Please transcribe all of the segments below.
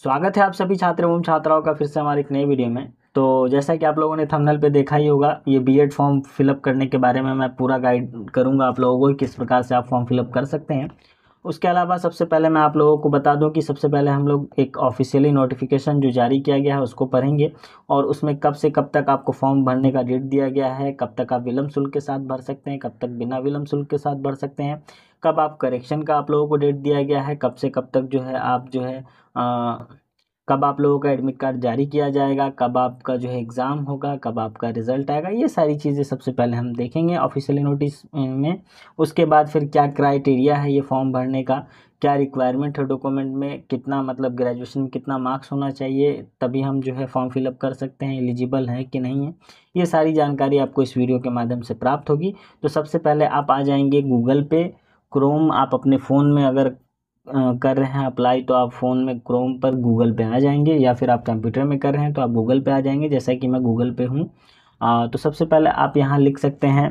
स्वागत है आप सभी छात्र एवं छात्राओं का फिर से हमारे एक नए वीडियो में। तो जैसा कि आप लोगों ने थंबनेल पे देखा ही होगा, ये बीएड फॉर्म फिलअप करने के बारे में मैं पूरा गाइड करूंगा आप लोगों को, किस प्रकार से आप फॉर्म फिलअप कर सकते हैं। उसके अलावा सबसे पहले मैं आप लोगों को बता दूं कि सबसे पहले हम लोग एक ऑफिशियली नोटिफिकेशन जो जारी किया गया है उसको पढ़ेंगे, और उसमें कब से कब तक आपको फॉर्म भरने का डेट दिया गया है, कब तक आप विलम्ब शुल्क के साथ भर सकते हैं, कब तक बिना विलम्ब शुल्क के साथ भर सकते हैं, कब आप करेक्शन का आप लोगों को डेट दिया गया है, कब से कब तक जो है आप जो है कब आप लोगों का एडमिट कार्ड जारी किया जाएगा, कब आपका जो है एग्ज़ाम होगा, कब आपका रिजल्ट आएगा। ये सारी चीज़ें सबसे पहले हम देखेंगे ऑफिशियली नोटिस में। उसके बाद फिर क्या क्राइटेरिया है ये फॉर्म भरने का, क्या रिक्वायरमेंट है डॉक्यूमेंट में, कितना मतलब ग्रेजुएशन में कितना मार्क्स होना चाहिए, तभी हम जो है फॉर्म फिलअप कर सकते हैं, एलिजिबल है कि नहीं है। ये सारी जानकारी आपको इस वीडियो के माध्यम से प्राप्त होगी। तो सबसे पहले आप आ जाएंगे गूगल पे, क्रोम आप अपने फ़ोन में अगर कर रहे हैं अप्लाई तो आप फ़ोन में क्रोम पर गूगल पे आ जाएंगे, या फिर आप कंप्यूटर में कर रहे हैं तो आप गूगल पे आ जाएंगे, जैसा कि मैं गूगल पे हूँ। तो सबसे पहले आप यहाँ लिख सकते हैं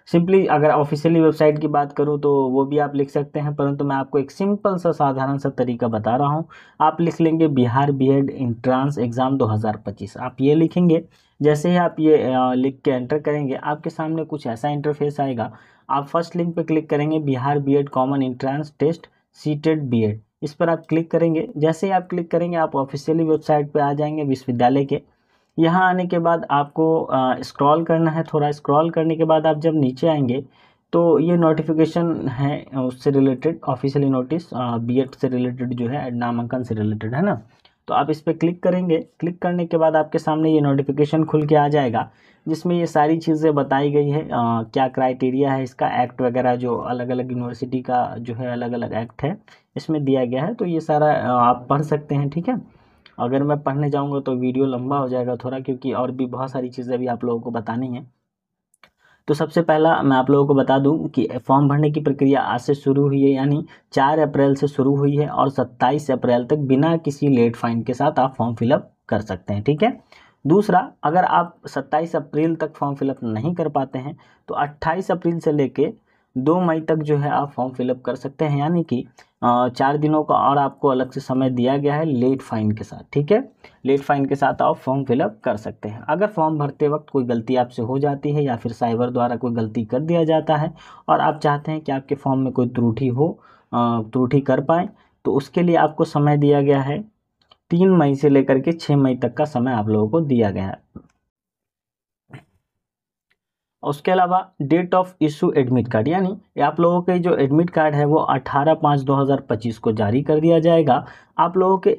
सिंपली, अगर ऑफिशियली वेबसाइट की बात करूँ तो वो भी आप लिख सकते हैं, परंतु मैं आपको एक सिंपल सा साधारण सा तरीका बता रहा हूँ। आप लिख लेंगे बिहार बीएड एंट्रेंस एग्ज़ाम 2025, आप ये लिखेंगे। जैसे ही आप ये लिख के एंटर करेंगे आपके सामने कुछ ऐसा इंटरफेस आएगा। आप फर्स्ट लिंक पे क्लिक करेंगे, Bihar BEd common entrance test सीटेड बीएड, इस पर आप क्लिक करेंगे। जैसे ही आप क्लिक करेंगे आप ऑफिशियली वेबसाइट पे आ जाएंगे विश्वविद्यालय के। यहाँ आने के बाद आपको स्क्रॉल करना है, थोड़ा स्क्रॉल करने के बाद आप जब नीचे आएंगे तो ये नोटिफिकेशन है उससे रिलेटेड, ऑफिशियली नोटिस बीएड से रिलेटेड जो है, नामांकन से रिलेटेड है ना। तो आप इस पर क्लिक करेंगे। क्लिक करने के बाद आपके सामने ये नोटिफिकेशन खुल के आ जाएगा, जिसमें ये सारी चीज़ें बताई गई है, क्या क्राइटेरिया है इसका, एक्ट वगैरह जो अलग अलग यूनिवर्सिटी का जो है अलग अलग एक्ट है इसमें दिया गया है। तो ये सारा आप पढ़ सकते हैं, ठीक है। अगर मैं पढ़ने जाऊंगा तो वीडियो लंबा हो जाएगा थोड़ा, क्योंकि और भी बहुत सारी चीज़ें भी आप लोगों को बतानी है। तो सबसे पहला मैं आप लोगों को बता दूं कि फॉर्म भरने की प्रक्रिया आज से शुरू हुई है, यानी 4 अप्रैल से शुरू हुई है, और 27 अप्रैल तक बिना किसी लेट फाइन के साथ आप फॉर्म फिलअप कर सकते हैं, ठीक है। दूसरा, अगर आप 27 अप्रैल तक फॉर्म फिलअप नहीं कर पाते हैं तो 28 अप्रैल से लेके 2 मई तक जो है आप फॉर्म फिलअप कर सकते हैं, यानी कि 4 दिनों का और आपको अलग से समय दिया गया है लेट फाइन के साथ, ठीक है। लेट फाइन के साथ आप फॉर्म फिलअप कर सकते हैं। अगर फॉर्म भरते वक्त कोई गलती आपसे हो जाती है, या फिर साइबर द्वारा कोई गलती कर दिया जाता है और आप चाहते हैं कि आपके फॉर्म में कोई त्रुटि हो, त्रुटि कर पाएँ, तो उसके लिए आपको समय दिया गया है 3 मई से लेकर के 6 मई तक का समय आप लोगों को दिया गया है। उसके अलावा date of issue admit card, यानी आप लोगों के जो एडमिट कार्ड है वो 18/5/2025 को जारी कर दिया जाएगा। आप लोगों के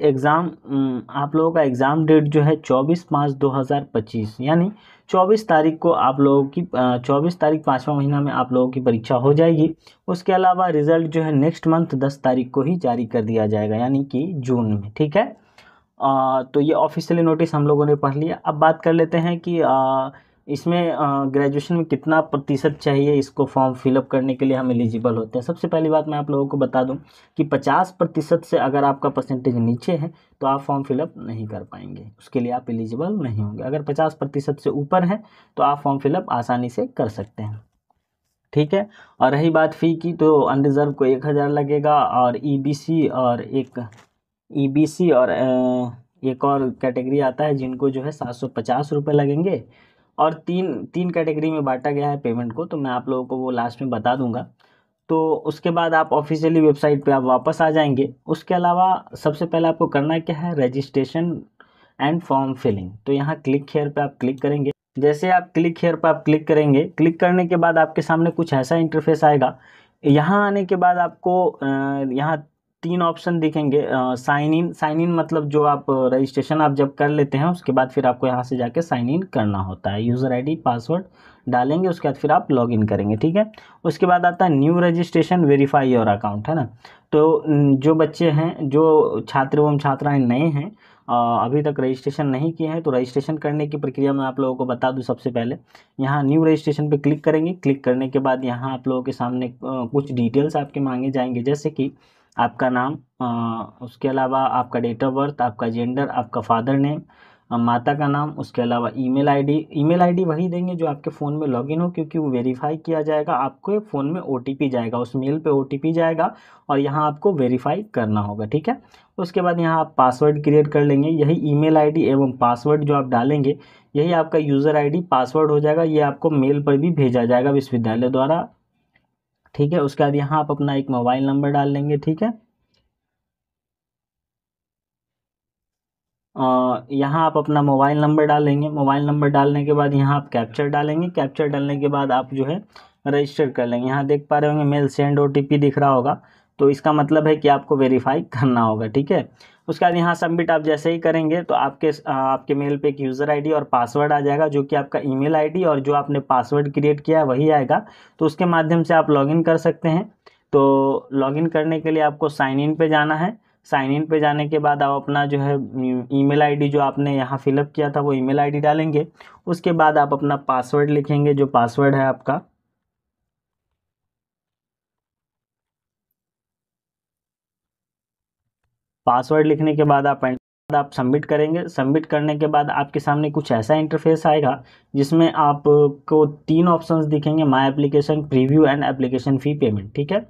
आप लोगों का एग्ज़ाम डेट जो है 24/5/2025, यानी 24 तारीख को आप लोगों की 24 तारीख 5वां महीना में आप लोगों की परीक्षा हो जाएगी। उसके अलावा रिज़ल्ट जो है नेक्स्ट मंथ 10 तारीख को ही जारी कर दिया जाएगा, यानी कि जून में, ठीक है। तो ये ऑफिशियली नोटिस हम लोगों ने पढ़ लिया। अब बात कर लेते हैं कि इसमें ग्रेजुएशन में कितना प्रतिशत चाहिए इसको फॉर्म फिलअप करने के लिए हम एलिजिबल होते हैं। सबसे पहली बात मैं आप लोगों को बता दूं कि 50% से अगर आपका परसेंटेज नीचे है तो आप फॉर्म फिलअप नहीं कर पाएंगे, उसके लिए आप एलिजिबल नहीं होंगे। अगर 50% से ऊपर है तो आप फॉर्म फिलअप आसानी से कर सकते हैं, ठीक है। और रही बात फ़ी की, तो अनरिजर्व को 1000 लगेगा, और ईबीसी और एक और कैटेगरी आता है जिनको जो है 750 रुपये लगेंगे। और तीन तीन कैटेगरी में बांटा गया है पेमेंट को, तो मैं आप लोगों को वो लास्ट में बता दूंगा। तो उसके बाद आप ऑफिशियली वेबसाइट पे आप वापस आ जाएंगे। उसके अलावा सबसे पहले आपको करना क्या है, रजिस्ट्रेशन एंड फॉर्म फिलिंग। तो यहाँ क्लिक हेयर पे आप क्लिक करेंगे। जैसे आप क्लिक हेयर पे आप क्लिक करेंगे, क्लिक करने के बाद आपके सामने कुछ ऐसा इंटरफेस आएगा। यहाँ आने के बाद आपको यहाँ 3 ऑप्शन दिखेंगे। साइन इन मतलब जो आप रजिस्ट्रेशन आप जब कर लेते हैं उसके बाद फिर आपको यहाँ से जाके साइन इन करना होता है, यूज़र आईडी पासवर्ड डालेंगे, उसके बाद फिर आप लॉग इन करेंगे, ठीक है। उसके बाद आता है new registration verify your account, है ना। तो जो बच्चे हैं, जो छात्र एवं छात्राएं नए हैं, अभी तक रजिस्ट्रेशन नहीं किए हैं, तो रजिस्ट्रेशन करने की प्रक्रिया मैं आप लोगों को बता दूं। सबसे पहले यहाँ न्यू रजिस्ट्रेशन पे क्लिक करेंगे। क्लिक करने के बाद यहाँ आप लोगों के सामने कुछ डिटेल्स आपके मांगे जाएंगे, जैसे कि आपका नाम, उसके अलावा आपका डेट ऑफ बर्थ, आपका जेंडर, आपका फादर नेम, माता का नाम, उसके अलावा ईमेल आईडी। ईमेल आईडी वही देंगे जो आपके फ़ोन में लॉगिन हो, क्योंकि वो वेरीफाई किया जाएगा, आपके फ़ोन में ओटीपी जाएगा, उस मेल पे ओटीपी जाएगा और यहाँ आपको वेरीफाई करना होगा, ठीक है। उसके बाद यहाँ आप पासवर्ड क्रिएट कर लेंगे, यही ईमेल आईडी एवं पासवर्ड जो आप डालेंगे यही आपका यूज़र आईडी पासवर्ड हो जाएगा, ये आपको मेल पर भी भेजा जाएगा विश्वविद्यालय द्वारा, ठीक है। उसके बाद यहाँ आप अपना एक मोबाइल नंबर डाल लेंगे, ठीक है। यहाँ आप अपना मोबाइल नंबर डालेंगे, मोबाइल नंबर डालने के बाद यहाँ आप कैप्चर डालेंगे, कैप्चर डालने के बाद आप जो है रजिस्टर कर लेंगे। यहाँ देख पा रहे होंगे मेल सेंड ओटीपी दिख रहा होगा, तो इसका मतलब है कि आपको वेरीफाई करना होगा, ठीक है। उसके बाद यहाँ सबमिट आप जैसे ही करेंगे तो आपके मेल पे एक यूज़र आईडी और पासवर्ड आ जाएगा, जो कि आपका ईमेल आईडी और जो आपने पासवर्ड क्रिएट किया है वही आएगा, तो उसके माध्यम से आप लॉगिन कर सकते हैं। तो लॉगिन करने के लिए आपको साइन इन पे जाना है। साइन इन पे जाने के बाद आप अपना जो है ईमेल आईडी जो आपने यहाँ फिलअप किया था वो ईमेल आईडी डालेंगे। उसके बाद आप अपना पासवर्ड लिखेंगे, जो पासवर्ड है आपका। पासवर्ड लिखने के बाद आप सबमिट करेंगे। सबमिट करने के बाद आपके सामने कुछ ऐसा इंटरफेस आएगा जिसमें आपको 3 ऑप्शंस दिखेंगे, my application, preview and application fee payment, ठीक है।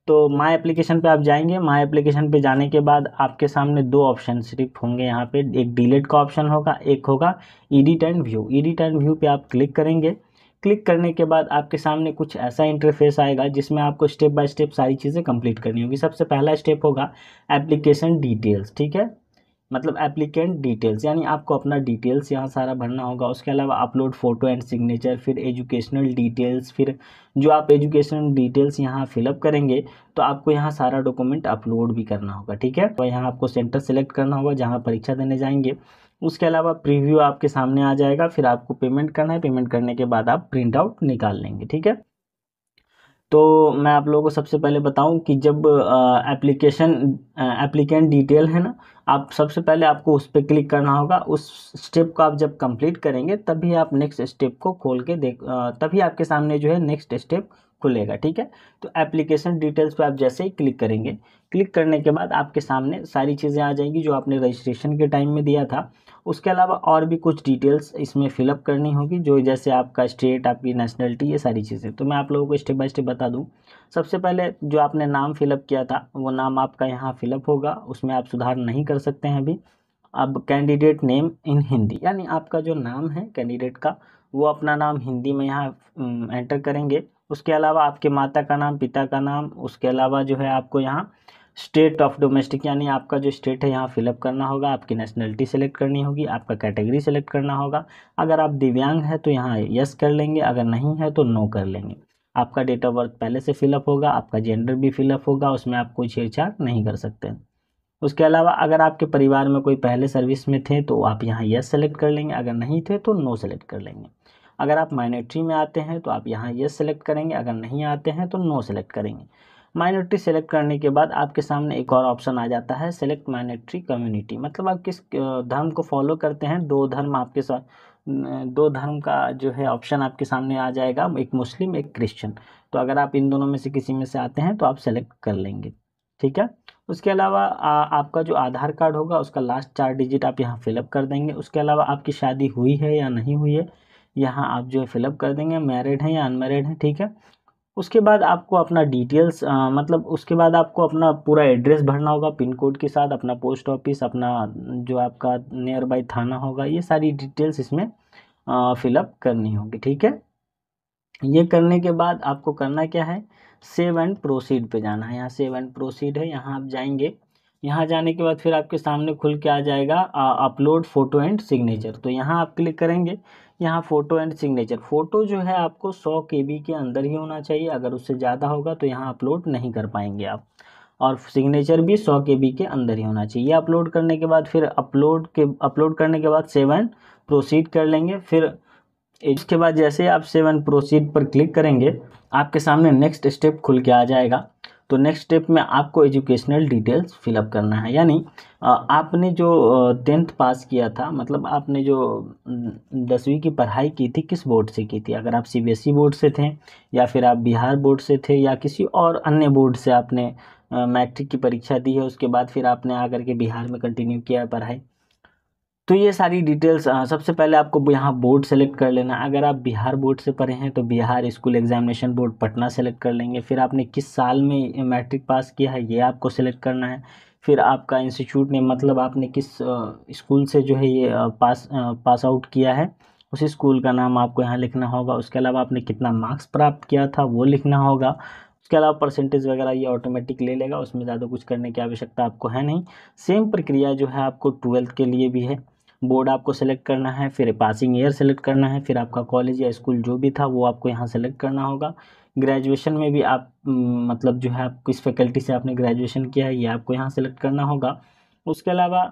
तो माय एप्लीकेशन पे आप जाएंगे, माय एप्लीकेशन पे जाने के बाद आपके सामने 2 ऑप्शन सिर्फ होंगे यहाँ पे, एक डिलीट का ऑप्शन होगा, एक होगा edit and view. Edit and view पे आप क्लिक करेंगे। क्लिक करने के बाद आपके सामने कुछ ऐसा इंटरफेस आएगा जिसमें आपको स्टेप बाय स्टेप सारी चीज़ें कंप्लीट करनी होगी। सबसे पहला स्टेप होगा एप्लीकेशन डिटेल्स, ठीक है, मतलब एप्लीकेंट डिटेल्स, यानी आपको अपना डिटेल्स यहाँ सारा भरना होगा। उसके अलावा अपलोड फ़ोटो एंड सिग्नेचर, फिर एजुकेशनल डिटेल्स, फिर जो आप एजुकेशनल डिटेल्स यहाँ फिलअप करेंगे तो आपको यहाँ सारा डॉक्यूमेंट अपलोड भी करना होगा, ठीक है। तो यहाँ आपको सेंटर सेलेक्ट करना होगा जहाँ परीक्षा देने जाएंगे। उसके अलावा प्रीव्यू आपके सामने आ जाएगा, फिर आपको पेमेंट करना है, पेमेंट करने के बाद आप प्रिंट आउट निकाल लेंगे, ठीक है। तो मैं आप लोगों को सबसे पहले बताऊं कि जब एप्लीकेंट डिटेल है ना, आप सबसे पहले आपको उस पर क्लिक करना होगा। उस स्टेप को आप जब कंप्लीट करेंगे तभी आप नेक्स्ट स्टेप को खोल के तभी आपके सामने जो है नेक्स्ट स्टेप खुलेगा, ठीक है। तो एप्लीकेशन डिटेल्स पे आप जैसे ही क्लिक करेंगे, क्लिक करने के बाद आपके सामने सारी चीज़ें आ जाएंगी जो आपने रजिस्ट्रेशन के टाइम में दिया था। उसके अलावा और भी कुछ डिटेल्स इसमें फिलअप करनी होगी, जो जैसे आपका स्टेट, आपकी नेशनलिटी, ये सारी चीज़ें। तो मैं आप लोगों को स्टेप बाय स्टेप बता दूं। सबसे पहले जो आपने नाम फिलअप किया था वो नाम आपका यहाँ फिलअप होगा, उसमें आप सुधार नहीं कर सकते हैं अभी। अब कैंडिडेट नेम इन हिंदी, यानी आपका जो नाम है कैंडिडेट का वो अपना नाम हिंदी में यहाँ एंटर करेंगे। उसके अलावा आपके माता का नाम, पिता का नाम, उसके अलावा जो है आपको यहाँ स्टेट ऑफ डोमेस्टिक, यानी आपका जो स्टेट है यहाँ फिलअप करना होगा। आपकी नेशनलिटी सेलेक्ट करनी होगी, आपका कैटेगरी सेलेक्ट करना होगा। अगर आप दिव्यांग हैं तो यहाँ यस कर लेंगे, अगर नहीं है तो नो कर लेंगे। आपका डेट ऑफ बर्थ पहले से फिलअप होगा, आपका जेंडर भी फिलअप होगा, उसमें आप कोई छेड़छाड़ नहीं कर सकते। उसके अलावा अगर आपके परिवार में कोई पहले सर्विस में थे तो आप यहाँ यस सेलेक्ट कर लेंगे, अगर नहीं थे तो नो सेलेक्ट कर लेंगे। अगर आप माइनॉरिटी में आते हैं तो आप यहाँ यस सेलेक्ट करेंगे, अगर नहीं आते हैं तो नो सेलेक्ट करेंगे। माइनॉरिटी सेलेक्ट करने के बाद आपके सामने एक और ऑप्शन आ जाता है, सेलेक्ट माइनॉरिटी कम्युनिटी, मतलब आप किस धर्म को फॉलो करते हैं। 2 धर्म आपके साथ, 2 धर्म का जो है ऑप्शन आपके सामने आ जाएगा, एक मुस्लिम एक क्रिश्चियन। तो अगर आप इन दोनों में से किसी में से आते हैं तो आप सेलेक्ट कर लेंगे, ठीक है। उसके अलावा आपका जो आधार कार्ड होगा उसका लास्ट 4 डिजिट आप यहाँ फिलअप कर देंगे। उसके अलावा आपकी शादी हुई है या नहीं हुई है यहाँ आप जो है फिलअप कर देंगे, मैरिड हैं या अनमैरिड हैं, ठीक है। उसके बाद आपको अपना डिटेल्स मतलब उसके बाद आपको अपना पूरा एड्रेस भरना होगा पिन कोड के साथ, अपना पोस्ट ऑफिस, अपना जो आपका नियर बाई थाना होगा, ये सारी डिटेल्स इसमें फिलअप करनी होगी, ठीक है। ये करने के बाद आपको करना क्या है, सेव एंड प्रोसीड पे जाना है। यहाँ सेव एंड प्रोसीड है, यहाँ आप जाएंगे। यहाँ जाने के बाद फिर आपके सामने खुल के आ जाएगा अपलोड फ़ोटो एंड सिग्नेचर, तो यहाँ आप क्लिक करेंगे। यहाँ फ़ोटो एंड सिग्नेचर, फ़ोटो जो है आपको 100 KB के अंदर ही होना चाहिए, अगर उससे ज़्यादा होगा तो यहाँ अपलोड नहीं कर पाएंगे आप। और सिग्नेचर भी 100 KB के अंदर ही होना चाहिए। अपलोड करने के बाद फिर अपलोड करने के बाद सेव एंड प्रोसीड कर लेंगे। फिर इसके बाद जैसे आप सेव एंड प्रोसीड पर क्लिक करेंगे आपके सामने नेक्स्ट स्टेप खुल के आ जाएगा। तो नेक्स्ट स्टेप में आपको एजुकेशनल डिटेल्स फिलअप करना है, यानी आपने जो 10th पास किया था, मतलब आपने जो 10वीं की पढ़ाई की थी किस बोर्ड से की थी। अगर आप CBSE बोर्ड से थे या फिर आप बिहार बोर्ड से थे या किसी और अन्य बोर्ड से आपने मैट्रिक की परीक्षा दी है, उसके बाद फिर आपने आकर के बिहार में कंटिन्यू किया है पढ़ाई, तो ये सारी डिटेल्स सबसे पहले आपको यहाँ बोर्ड सेलेक्ट कर लेना। अगर आप बिहार बोर्ड से पढ़े हैं तो Bihar school examination board Patna select कर लेंगे। फिर आपने किस साल में मैट्रिक पास किया है ये आपको सेलेक्ट करना है। फिर आपका इंस्टीट्यूट ने मतलब आपने किस स्कूल से जो है ये पास आउट किया है उसी स्कूल का नाम आपको यहाँ लिखना होगा। उसके अलावा आपने कितना मार्क्स प्राप्त किया था वो लिखना होगा। उसके अलावा परसेंटेज वगैरह ये ऑटोमेटिक ले लेगा, उसमें ज़्यादा कुछ करने की आवश्यकता आपको है नहीं। सेम प्रक्रिया जो है आपको 12th के लिए भी है। बोर्ड आपको सेलेक्ट करना है, फिर पासिंग ईयर सेलेक्ट करना है, फिर आपका कॉलेज या स्कूल जो भी था वो आपको यहाँ सेलेक्ट करना होगा। ग्रेजुएशन में भी आप मतलब जो है आप किस फैकल्टी से आपने ग्रेजुएशन किया है ये आपको यहाँ सेलेक्ट करना होगा। उसके अलावा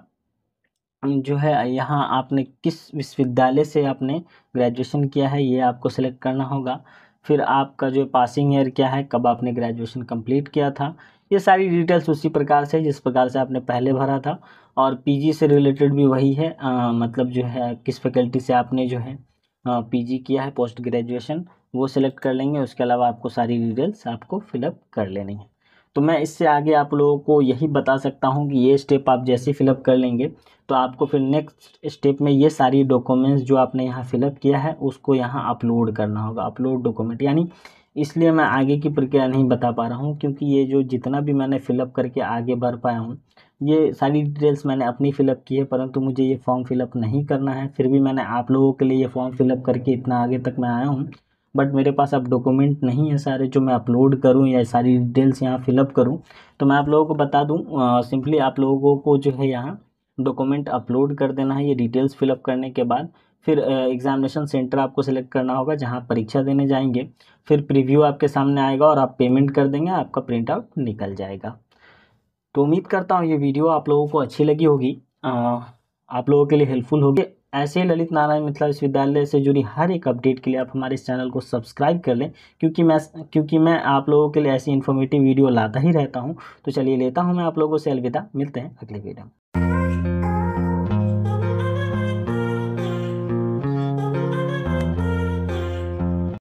जो है यहाँ आपने किस विश्वविद्यालय से आपने ग्रेजुएशन किया है ये आपको सेलेक्ट करना होगा। फिर आपका जो पासिंग ईयर क्या है, कब आपने ग्रेजुएशन कंप्लीट किया था, ये सारी डिटेल्स उसी प्रकार से जिस प्रकार से आपने पहले भरा था। और पीजी से रिलेटेड भी वही है, मतलब जो है किस फैकल्टी से आपने जो है पीजी किया है पोस्ट ग्रेजुएशन वो सिलेक्ट कर लेंगे। उसके अलावा आपको सारी डिटेल्स आपको फिलअप कर लेनी है। तो मैं इससे आगे आप लोगों को यही बता सकता हूँ कि ये स्टेप आप जैसे फिलअप कर लेंगे तो आपको फिर नेक्स्ट स्टेप में ये सारी डॉक्यूमेंट्स जो आपने यहाँ फिलअप किया है उसको यहाँ अपलोड करना होगा, अपलोड डॉक्यूमेंट यानी। इसलिए मैं आगे की प्रक्रिया नहीं बता पा रहा हूँ क्योंकि ये जो जितना भी मैंने फिलअप करके आगे बढ़ पाया हूँ ये सारी डिटेल्स मैंने अपनी फिलअप की है, परंतु मुझे ये फॉर्म फिलअप नहीं करना है। फिर भी मैंने आप लोगों के लिए ये फॉर्म फिलअप करके इतना आगे तक मैं आया हूँ। बट मेरे पास अब डॉक्यूमेंट नहीं है सारे जो मैं अपलोड करूं या सारी डिटेल्स यहाँ फिलअप करूं। तो मैं आप लोगों को बता दूं, सिंपली आप लोगों को जो है यहाँ डॉक्यूमेंट अपलोड कर देना है ये डिटेल्स फिलअप करने के बाद। फिर एग्जामिनेशन सेंटर आपको सेलेक्ट करना होगा जहाँ परीक्षा देने जाएंगे। फिर प्रीव्यू आपके सामने आएगा और आप पेमेंट कर देंगे, आपका प्रिंट आउट निकल जाएगा। तो उम्मीद करता हूँ ये वीडियो आप लोगों को अच्छी लगी होगी, आप लोगों के लिए हेल्पफुल होगी। ऐसे ही ललित नारायण मिथिला विश्वविद्यालय से जुड़ी हर एक अपडेट के लिए आप हमारे इस चैनल को सब्सक्राइब कर लें क्योंकि मैं आप लोगों के लिए ऐसी इन्फॉर्मेटिव वीडियो लाता ही रहता हूँ। तो चलिए लेता हूँ मैं आप लोगों से अलविदा, मिलते हैं अगले वीडियो में।